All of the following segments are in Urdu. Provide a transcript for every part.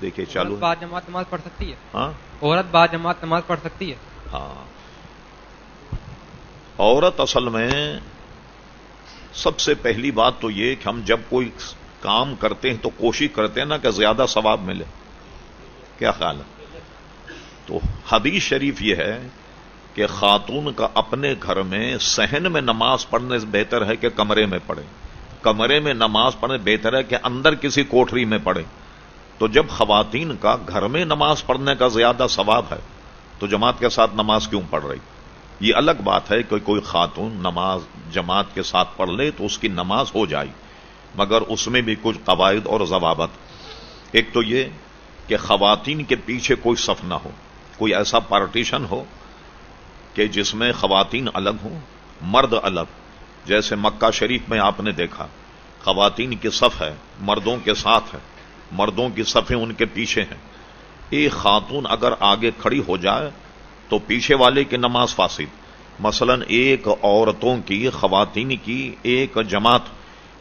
دیکھیے چالو بعد جماعت نماز پڑھ سکتی ہے؟ ہاں عورت بعد جماعت نماز پڑھ سکتی ہے؟ ہاں، عورت اصل میں سب سے پہلی بات تو یہ کہ ہم جب کوئی کام کرتے ہیں تو کوشش کرتے ہیں نا کہ زیادہ ثواب ملے. کیا خیال ہے؟ تو حدیث شریف یہ ہے کہ خاتون کا اپنے گھر میں صحن میں نماز پڑھنے سے بہتر ہے کہ کمرے میں پڑھے. کمرے میں نماز پڑھنے بہتر ہے کہ اندر کسی کوٹری میں پڑھے. تو جب خواتین کا گھر میں نماز پڑھنے کا زیادہ ثواب ہے تو جماعت کے ساتھ نماز کیوں پڑھ رہی؟ یہ الگ بات ہے کہ کوئی خاتون نماز جماعت کے ساتھ پڑھ لے تو اس کی نماز ہو جائے، مگر اس میں بھی کچھ قواعد اور ضوابط. ایک تو یہ کہ خواتین کے پیچھے کوئی صف نہ ہو، کوئی ایسا پارٹیشن ہو کہ جس میں خواتین الگ ہوں مرد الگ. جیسے مکہ شریف میں آپ نے دیکھا خواتین کی صف ہے، مردوں کے ساتھ ہے، مردوں کی صفیں ان کے پیچھے ہیں. ایک خاتون اگر آگے کھڑی ہو جائے تو پیچھے والے کی نماز فاسد. مثلا ایک عورتوں کی خواتین کی ایک جماعت،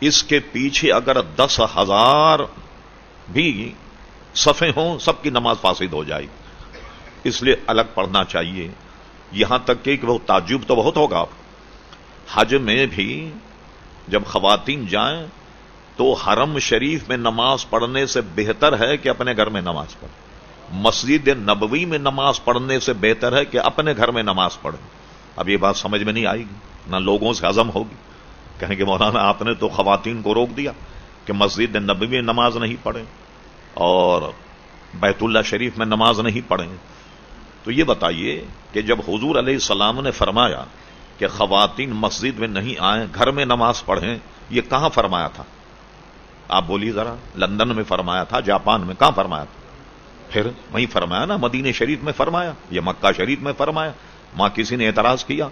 اس کے پیچھے اگر 10,000 بھی صفیں ہوں سب کی نماز فاسد ہو جائے. اس لیے الگ پڑھنا چاہیے. یہاں تک کہ وہ تعجب تو بہت ہوگا آپ، حج میں بھی جب خواتین جائیں تو حرم شریف میں نماز پڑھنے سے بہتر ہے کہ اپنے گھر میں نماز پڑھیں. مسجد نبوی میں نماز پڑھنے سے بہتر ہے کہ اپنے گھر میں نماز پڑھیں. اب یہ بات سمجھ میں نہیں آئے گی، نہ لوگوں سے ہضم ہوگی. کہیں کہ مولانا آپ نے تو خواتین کو روک دیا کہ مسجد نبوی میں نماز نہیں پڑھیں اور بیت اللہ شریف میں نماز نہیں پڑھیں. تو یہ بتائیے کہ جب حضور علیہ السلام نے فرمایا کہ خواتین مسجد میں نہیں آئیں گھر میں نماز پڑھیں، یہ کہاں فرمایا تھا؟ آپ بولیے ذرا. لندن میں فرمایا تھا؟ جاپان میں کہاں فرمایا تھا؟ پھر وہیں فرمایا نا، مدینہ شریف میں فرمایا، یہ مکہ شریف میں فرمایا. وہاں کسی نے اعتراض کیا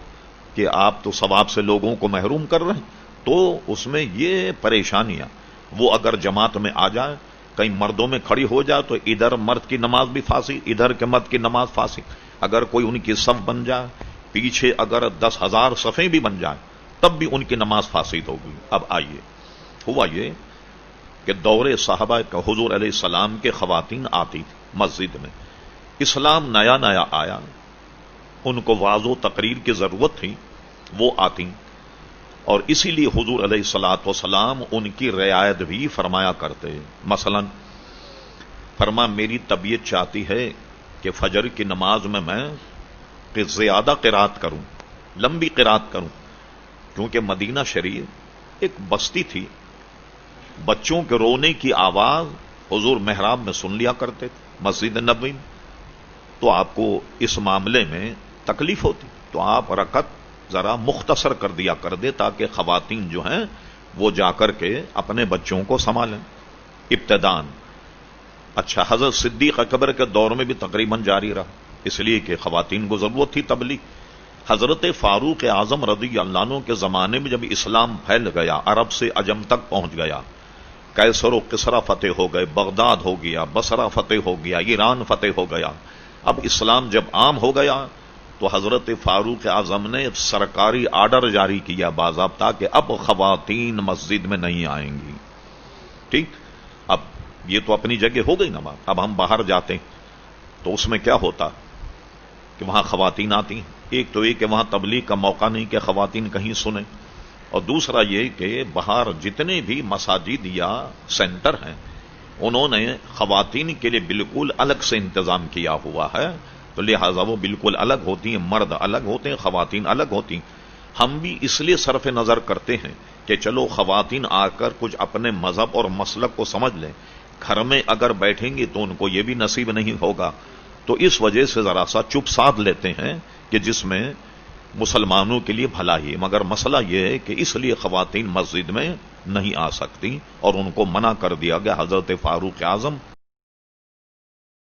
کہ آپ تو ثواب سے لوگوں کو محروم کر رہے ہیں. تو اس میں یہ پریشانیاں وہ اگر جماعت میں آ جائے، کہیں مردوں میں کھڑی ہو جائے تو ادھر مرد کی نماز بھی فاسد، ادھر کے مرد کی نماز فاسد. اگر کوئی ان کی صف بن جائے، پیچھے اگر 10,000 صفیں بھی بن جائیں تب بھی ان کی نماز فاسد ہوگی. اب آئیے، ہوا یہ کہ دور صحابہ کا حضور علیہ السلام کے خواتین آتی تھی مسجد میں. اسلام نیا نیا آیا، ان کو واضح و تقریر کی ضرورت تھی، وہ آتی. اور اسی لیے حضور علیہ الصلوۃ والسلام ان کی رعایت بھی فرمایا کرتے. مثلا فرما میری طبیعت چاہتی ہے کہ فجر کی نماز میں کہ زیادہ قرات کروں، لمبی قرات کروں، کیونکہ مدینہ شریف ایک بستی تھی، بچوں کے رونے کی آواز حضور محراب میں سن لیا کرتے تھے مسجد نبوی میں. تو آپ کو اس معاملے میں تکلیف ہوتی تو آپ رکعت ذرا مختصر کر دیا کر دے تاکہ خواتین جو ہیں وہ جا کر کے اپنے بچوں کو سنبھالیں ابتدان. اچھا، حضرت صدیق اکبر کے دور میں بھی تقریباً جاری رہا، اس لیے کہ خواتین کو ضرورت تھی تبلیغ. حضرت فاروق اعظم رضی اللہ عنہ کے زمانے میں جب اسلام پھیل گیا، عرب سے عجم تک پہنچ گیا، کیسر و کسرا فتح ہو گئے، بغداد ہو گیا، بصرہ فتح ہو گیا، ایران فتح ہو گیا. اب اسلام جب عام ہو گیا تو حضرت فاروق اعظم نے سرکاری آرڈر جاری کیا باضابطہ کہ اب خواتین مسجد میں نہیں آئیں گی. ٹھیک، اب یہ تو اپنی جگہ ہو گئی نا بات. اب ہم باہر جاتے ہیں تو اس میں کیا ہوتا کہ وہاں خواتین آتی ہیں. ایک تو یہ کہ وہاں تبلیغ کا موقع نہیں کہ خواتین کہیں سنیں، اور دوسرا یہ کہ باہر جتنے بھی مساجد یا سینٹر ہیں انہوں نے خواتین کے لیے بالکل الگ سے انتظام کیا ہوا ہے، تو لہٰذا وہ بالکل الگ ہوتی ہیں، مرد الگ ہوتے ہیں، خواتین الگ ہوتی ہیں. ہم بھی اس لیے صرف نظر کرتے ہیں کہ چلو خواتین آ کر کچھ اپنے مذہب اور مسلک کو سمجھ لیں. گھر میں اگر بیٹھیں گی تو ان کو یہ بھی نصیب نہیں ہوگا، تو اس وجہ سے ذرا سا چپ سادھ لیتے ہیں کہ جس میں مسلمانوں کے لیے بھلا ہی. مگر مسئلہ یہ ہے کہ اس لیے خواتین مسجد میں نہیں آ سکتی اور ان کو منع کر دیا گیا حضرت فاروق اعظم